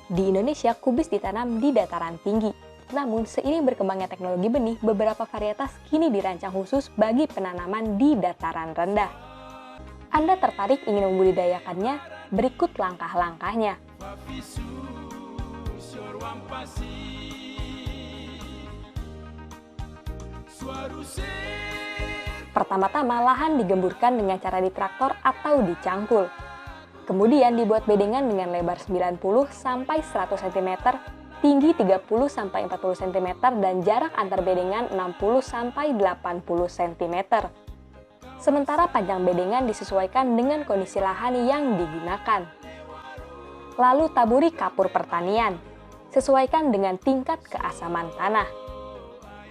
Di Indonesia, kubis ditanam di dataran tinggi. Namun, seiring berkembangnya teknologi benih, beberapa varietas kini dirancang khusus bagi penanaman di dataran rendah. Anda tertarik ingin membudidayakannya? Berikut langkah-langkahnya. Pertama-tama, lahan digemburkan dengan cara ditraktor atau dicangkul. Kemudian dibuat bedengan dengan lebar 90 sampai 100 cm, tinggi 30 sampai 40 cm dan jarak antar bedengan 60 sampai 80 cm. Sementara panjang bedengan disesuaikan dengan kondisi lahan yang digunakan. Lalu taburi kapur pertanian. Sesuaikan dengan tingkat keasaman tanah.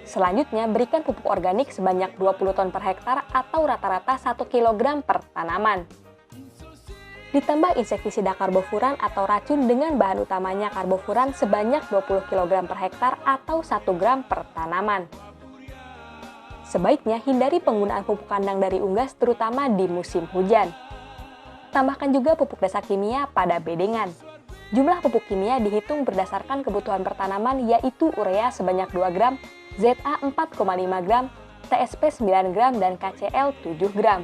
Selanjutnya, berikan pupuk organik sebanyak 20 ton per hektar atau rata-rata 1 kg per tanaman. Ditambah insektisida karbofuran atau racun dengan bahan utamanya karbofuran sebanyak 20 kg per hektar atau 1 gram per tanaman. Sebaiknya hindari penggunaan pupuk kandang dari unggas terutama di musim hujan. Tambahkan juga pupuk dasar kimia pada bedengan. Jumlah pupuk kimia dihitung berdasarkan kebutuhan per tanaman yaitu urea sebanyak 2 gram, ZA 4,5 gram, TSP 9 gram, dan KCl 7 gram.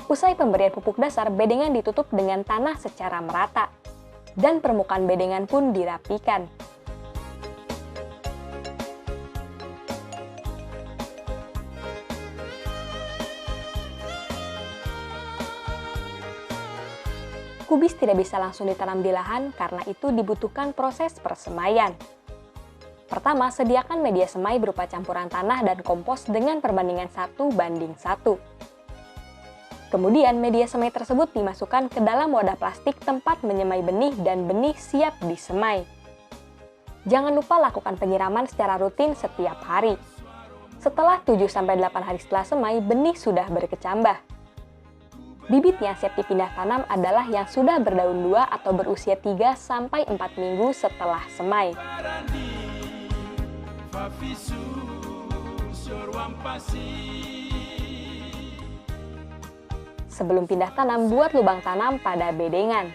Usai pemberian pupuk dasar, bedengan ditutup dengan tanah secara merata, dan permukaan bedengan pun dirapikan. Kubis tidak bisa langsung ditanam di lahan, karena itu dibutuhkan proses persemaian. Pertama, sediakan media semai berupa campuran tanah dan kompos dengan perbandingan 1:1. Kemudian, media semai tersebut dimasukkan ke dalam wadah plastik tempat menyemai benih dan benih siap disemai. Jangan lupa lakukan penyiraman secara rutin setiap hari. Setelah 7-8 hari setelah semai, benih sudah berkecambah. Bibit yang siap dipindah tanam adalah yang sudah berdaun 2 atau berusia 3-4 minggu setelah semai. Sebelum pindah tanam, buat lubang tanam pada bedengan.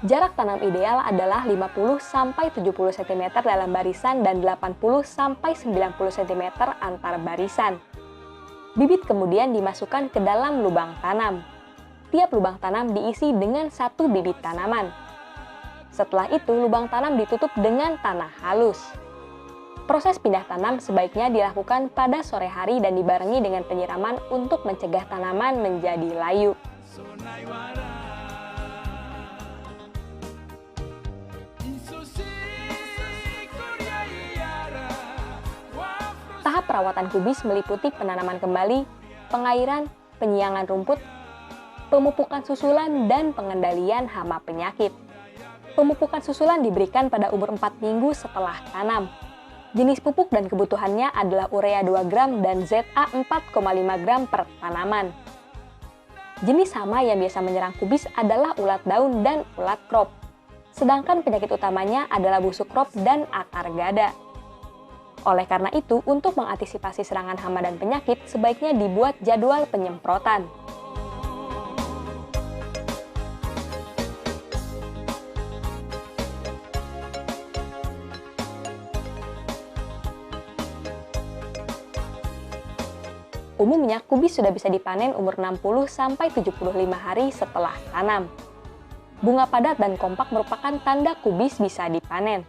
Jarak tanam ideal adalah 50-70 cm dalam barisan dan 80-90 cm antar barisan. Bibit kemudian dimasukkan ke dalam lubang tanam. Tiap lubang tanam diisi dengan 1 bibit tanaman. Setelah itu, lubang tanam ditutup dengan tanah halus. Proses pindah tanam sebaiknya dilakukan pada sore hari dan dibarengi dengan penyiraman untuk mencegah tanaman menjadi layu. Tahap perawatan kubis meliputi penanaman kembali, pengairan, penyiangan rumput, pemupukan susulan, dan pengendalian hama penyakit. Pemupukan susulan diberikan pada umur 4 minggu setelah tanam. Jenis pupuk dan kebutuhannya adalah urea 2 gram dan ZA 4,5 gram per tanaman. Jenis hama yang biasa menyerang kubis adalah ulat daun dan ulat krop. Sedangkan penyakit utamanya adalah busuk krop dan akar gada. Oleh karena itu, untuk mengantisipasi serangan hama dan penyakit, sebaiknya dibuat jadwal penyemprotan. Umumnya, kubis sudah bisa dipanen umur 60-75 hari setelah tanam. Bunga padat dan kompak merupakan tanda kubis bisa dipanen.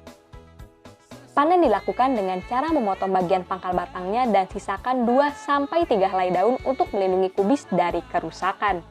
Panen dilakukan dengan cara memotong bagian pangkal batangnya dan sisakan 2-3 helai daun untuk melindungi kubis dari kerusakan.